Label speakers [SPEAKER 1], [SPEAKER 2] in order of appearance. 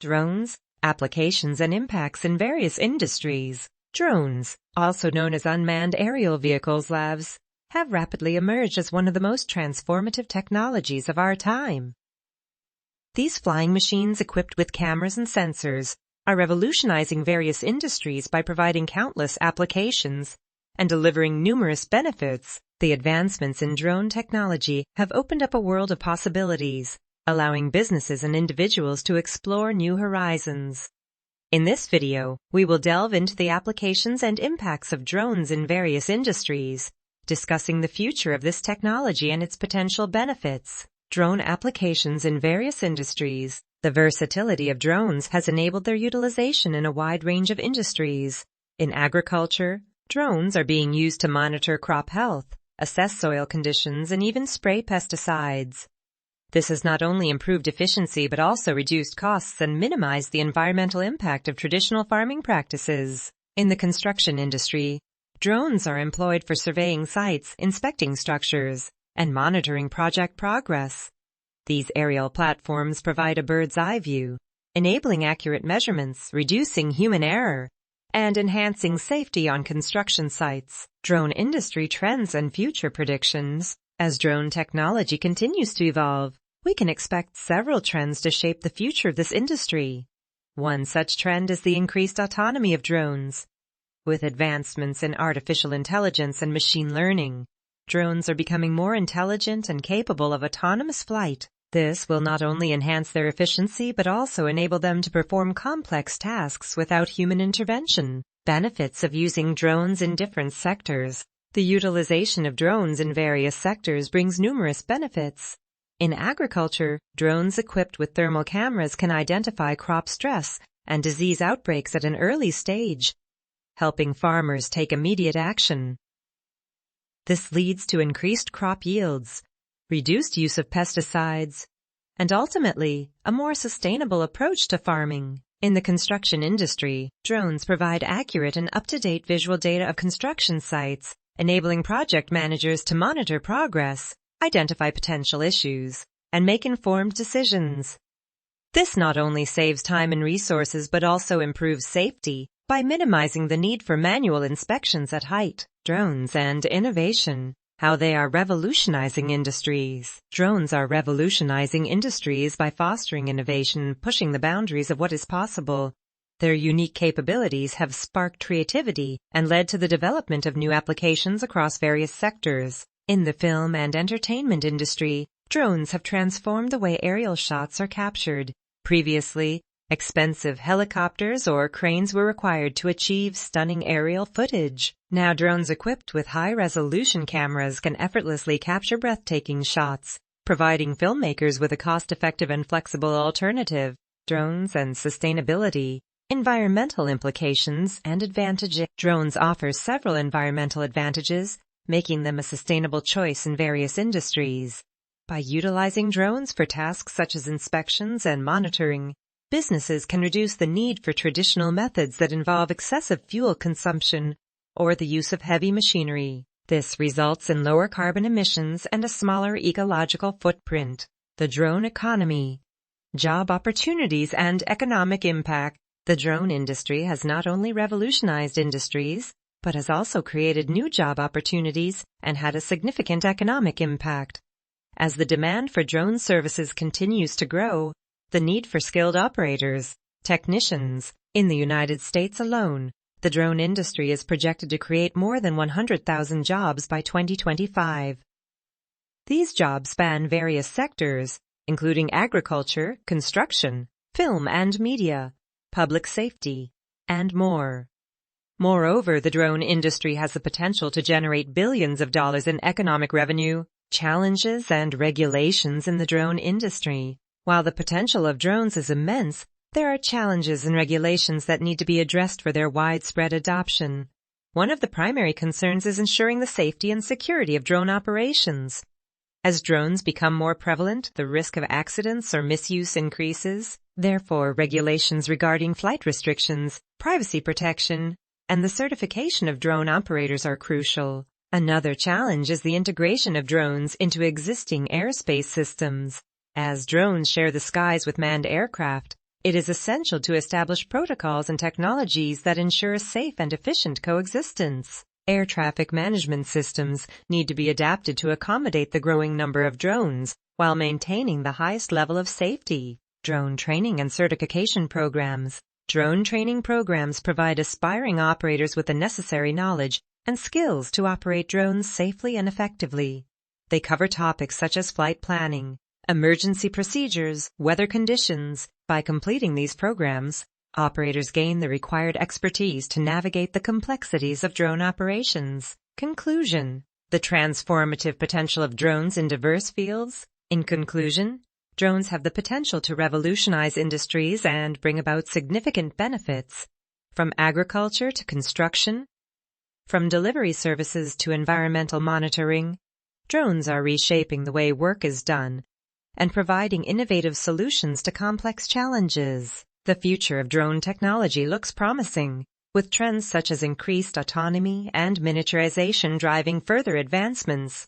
[SPEAKER 1] Drones, applications and impacts in various industries. Drones, also known as unmanned aerial vehicles (UAVs), have rapidly emerged as one of the most transformative technologies of our time. These flying machines equipped with cameras and sensors are revolutionizing various industries by providing countless applications and delivering numerous benefits. The advancements in drone technology have opened up a world of possibilities, allowing businesses and individuals to explore new horizons. In this video, we will delve into the applications and impacts of drones in various industries, discussing the future of this technology and its potential benefits. Drone applications in various industries. The versatility of drones has enabled their utilization in a wide range of industries. In agriculture, drones are being used to monitor crop health, assess soil conditions, and even spray pesticides. This has not only improved efficiency but also reduced costs and minimized the environmental impact of traditional farming practices. In the construction industry, drones are employed for surveying sites, inspecting structures, and monitoring project progress. These aerial platforms provide a bird's-eye view, enabling accurate measurements, reducing human error, and enhancing safety on construction sites. Drone industry trends and future predictions. As drone technology continues to evolve, we can expect several trends to shape the future of this industry. One such trend is the increased autonomy of drones. With advancements in artificial intelligence and machine learning, drones are becoming more intelligent and capable of autonomous flight. This will not only enhance their efficiency but also enable them to perform complex tasks without human intervention. Benefits of using drones in different sectors. The utilization of drones in various sectors brings numerous benefits. In agriculture, drones equipped with thermal cameras can identify crop stress and disease outbreaks at an early stage, helping farmers take immediate action. This leads to increased crop yields, reduced use of pesticides, and ultimately, a more sustainable approach to farming. In the construction industry, drones provide accurate and up-to-date visual data of construction sites, enabling project managers to monitor progress, identify potential issues, and make informed decisions. This not only saves time and resources but also improves safety by minimizing the need for manual inspections at height. Drones and innovation. How they are revolutionizing industries. Drones are revolutionizing industries by fostering innovation and pushing the boundaries of what is possible. Their unique capabilities have sparked creativity and led to the development of new applications across various sectors. In the film and entertainment industry, drones have transformed the way aerial shots are captured. Previously, expensive helicopters or cranes were required to achieve stunning aerial footage. Now drones equipped with high-resolution cameras can effortlessly capture breathtaking shots, providing filmmakers with a cost-effective and flexible alternative. Drones and sustainability. Environmental implications and advantages. Drones offer several environmental advantages, making them a sustainable choice in various industries. By utilizing drones for tasks such as inspections and monitoring, businesses can reduce the need for traditional methods that involve excessive fuel consumption or the use of heavy machinery. This results in lower carbon emissions and a smaller ecological footprint. The drone economy. Job opportunities and economic impact. The drone industry has not only revolutionized industries, but has also created new job opportunities and had a significant economic impact. As the demand for drone services continues to grow, the need for skilled operators, technicians. In the United States alone, the drone industry is projected to create more than 100,000 jobs by 2025. These jobs span various sectors, including agriculture, construction, film and media, public safety, and more. Moreover, the drone industry has the potential to generate billions of dollars in economic revenue. Challenges and regulations in the drone industry. While the potential of drones is immense, there are challenges and regulations that need to be addressed for their widespread adoption. One of the primary concerns is ensuring the safety and security of drone operations. As drones become more prevalent, the risk of accidents or misuse increases. Therefore, regulations regarding flight restrictions, privacy protection, and the certification of drone operators are crucial. Another challenge is the integration of drones into existing airspace systems. As drones share the skies with manned aircraft, It is essential to establish protocols and technologies that ensure safe and efficient coexistence. Air traffic management systems need to be adapted to accommodate the growing number of drones while maintaining the highest level of safety. Drone training and certification programs. Drone training programs provide aspiring operators with the necessary knowledge and skills to operate drones safely and effectively. They cover topics such as flight planning, emergency procedures, weather conditions. By completing these programs, operators gain the required expertise to navigate the complexities of drone operations. Conclusion: the transformative potential of drones in diverse fields. In conclusion, drones have the potential to revolutionize industries and bring about significant benefits, from agriculture to construction, from delivery services to environmental monitoring. Drones are reshaping the way work is done and providing innovative solutions to complex challenges. The future of drone technology looks promising, with trends such as increased autonomy and miniaturization driving further advancements.